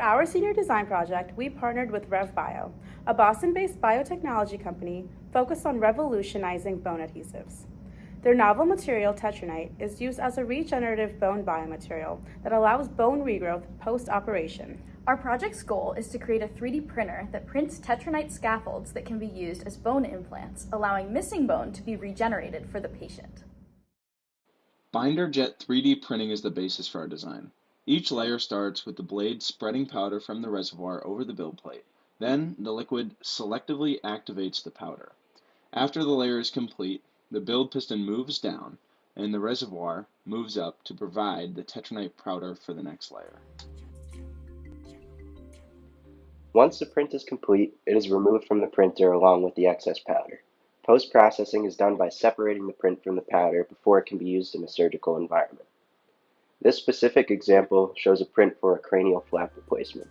our senior design project, we partnered with RevBio, a Boston-based biotechnology company focused on revolutionizing bone adhesives. Their novel material, tetranite, is used as a regenerative bone biomaterial that allows bone regrowth post-operation. Our project's goal is to create a 3D printer that prints tetranite scaffolds that can be used as bone implants, allowing missing bone to be regenerated for the patient. Binder jet 3D printing is the basis for our design. Each layer starts with the blade spreading powder from the reservoir over the build plate. Then, the liquid selectively activates the powder. After the layer is complete, the build piston moves down, and the reservoir moves up to provide the tetranite powder for the next layer. Once the print is complete, it is removed from the printer along with the excess powder. Post-processing is done by separating the print from the powder before it can be used in a surgical environment. This specific example shows a print for a cranial flap replacement.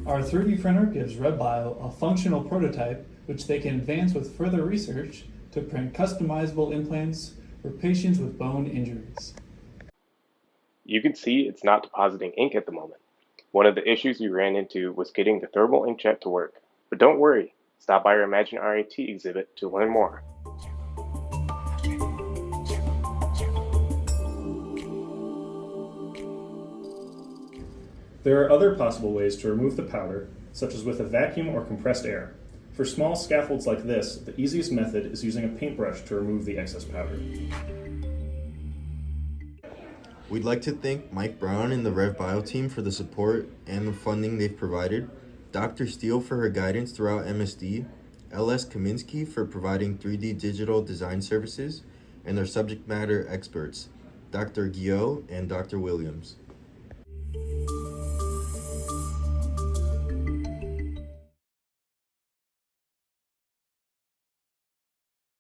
Our 3D printer gives RevBio a functional prototype which they can advance with further research to print customizable implants for patients with bone injuries. You can see it's not depositing ink at the moment. One of the issues we ran into was getting the thermal inkjet to work. But don't worry, stop by our Imagine RIT exhibit to learn more. There are other possible ways to remove the powder, such as with a vacuum or compressed air. For small scaffolds like this, the easiest method is using a paintbrush to remove the excess powder. We'd like to thank Mike Brown and the RevBio team for the support and the funding they've provided, Dr. Steele for her guidance throughout MSD, L.S. Kaminsky for providing 3D digital design services, and their subject matter experts, Dr. Guillot and Dr. Williams.